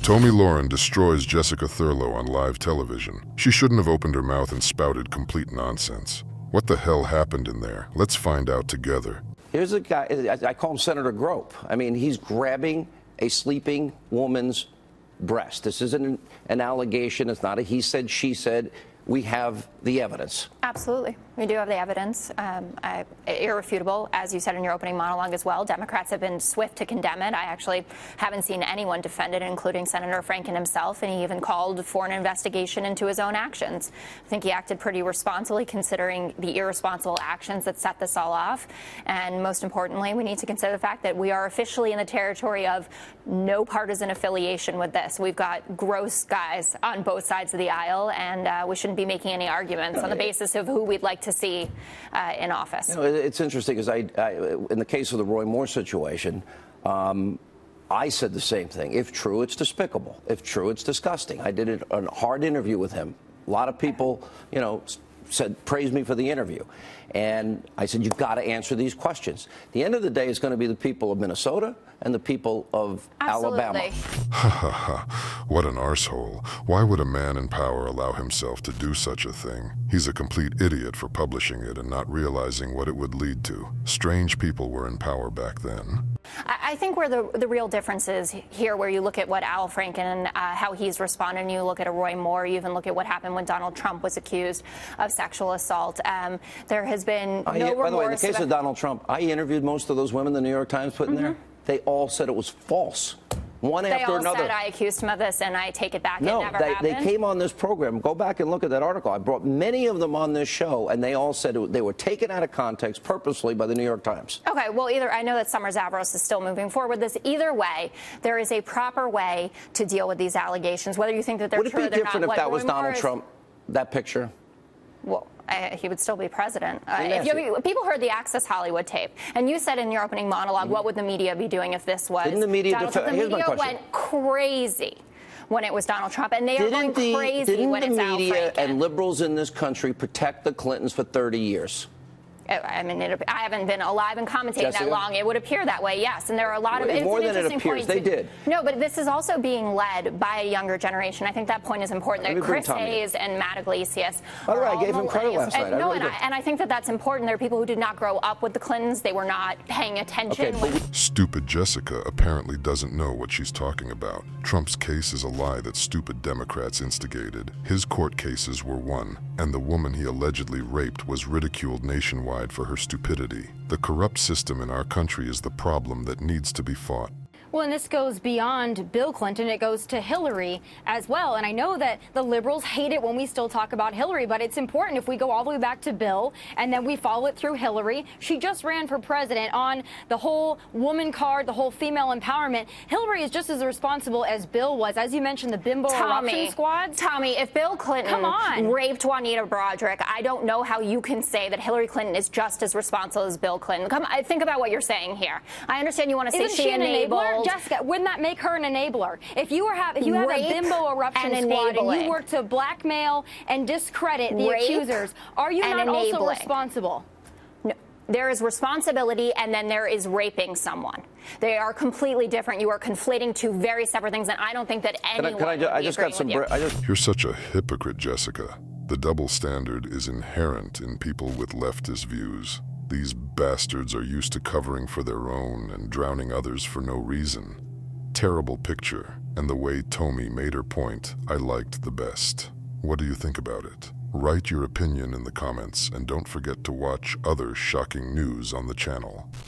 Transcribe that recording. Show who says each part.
Speaker 1: Tomi Loren destroys Jessica Thurlow on live television. She shouldn't have opened her mouth and spouted complete nonsense. What the hell happened in there? Let's find out together.
Speaker 2: Here's a guy, I call him Senator Grope. I mean, he's grabbing a sleeping woman's breast. This isn't an allegation. It's not a he said, she said. We have the evidence.
Speaker 3: Absolutely. We do have the evidence. Irrefutable, as you said in your opening monologue as well. Democrats have been swift to condemn it. I actually haven't seen anyone defend it, including Senator Franken himself, and he even called for an investigation into his own actions. I think he acted pretty responsibly considering the irresponsible actions that set this all off. And most importantly, we need to consider the fact that we are officially in the territory of no partisan affiliation with this. We've got gross guys on both sides of the aisle, and we shouldn't be making any arguments on the basis of who we'd like to see in office.
Speaker 2: You know, it's interesting because in the case of the Roy Moore situation, I said the same thing. If true, it's despicable. If true, it's disgusting. I did a hard interview with him. A lot of people, you know, praised me for the interview. And I said, you've got to answer these questions. At the end of the day, it's going to be the people of Minnesota and the people of Alabama.
Speaker 1: Ha ha ha. What an arsehole. Why would a man in power allow himself to do such a thing? He's a complete idiot for publishing it and not realizing what it would lead to. Strange people were in power back then.
Speaker 3: I think where the real difference is here, where you look at what Al Franken, how he's responded, and you look at a Roy Moore, you even look at what happened when Donald Trump was accused of sexual assault. There has been no remorse.
Speaker 2: By the way, in the case of Donald Trump, I interviewed most of those women the New York Times put in there. They all said it was false. One after another.
Speaker 3: They all said I accused him of this, and I take it back.
Speaker 2: No,
Speaker 3: it never happened.
Speaker 2: They came on this program. Go back and look at that article. I brought many of them on this show, and they all said they were taken out of context purposely by the New York Times.
Speaker 3: Okay, well, I know that Summer Zavros is still moving forward with this. Either way, there is a proper way to deal with these allegations, whether you think that they're true or they're not.
Speaker 2: Would it be different if that was Donald Trump, that picture?
Speaker 3: Well, he would still be president. People heard the Access Hollywood tape, and you said in your opening monologue, what would the media be doing if this was
Speaker 2: Didn't the media
Speaker 3: Donald Trump? The media went crazy when it was Donald Trump, and they are going crazy when it's Al Franken.
Speaker 2: Didn't the media and liberals in this country protect the Clintons for 30 years?
Speaker 3: I mean, I haven't been alive and commentating that long. It would appear that way, yes. And there are a lot of
Speaker 2: more than it appears. They did.
Speaker 3: No, but this is also being led by a younger generation. I think that point is important. That Chris Hayes and Matt Iglesias.
Speaker 2: By the way, I gave him credit last night.
Speaker 3: And I think that that's important. There are people who did not grow up with the Clintons. They were not paying attention.
Speaker 1: Stupid Jessica apparently doesn't know what she's talking about. Trump's case is a lie that stupid Democrats instigated. His court cases were won, and the woman he allegedly raped was ridiculed nationwide for her stupidity. The corrupt system in our country is the problem that needs to be fought.
Speaker 4: Well, and this goes beyond Bill Clinton. It goes to Hillary as well. And I know that the liberals hate it when we still talk about Hillary, but it's important if we go all the way back to Bill and then we follow it through Hillary. She just ran for president on the whole woman card, the whole female empowerment. Hillary is just as responsible as Bill was. As you mentioned, the bimbo eruption squads.
Speaker 3: Tommy, if Bill Clinton raped Juanita Broderick, I don't know how you can say that Hillary Clinton is just as responsible as Bill Clinton. Think about what you're saying here. I understand you want to say she enabled.
Speaker 4: Jessica, wouldn't that make her an enabler? If you have a bimbo eruption squad and you work to blackmail and discredit the accusers, are you not also responsible?
Speaker 3: No. There is responsibility, and then there is raping someone. They are completely different. You are conflating two very separate things, and I don't think that anyone would be agreeing with you.
Speaker 1: You're such a hypocrite, Jessica. The double standard is inherent in people with leftist views. These bastards are used to covering for their own and drowning others for no reason. Terrible picture, and the way Tomi made her point, I liked the best. What do you think about it? Write your opinion in the comments, and don't forget to watch other shocking news on the channel.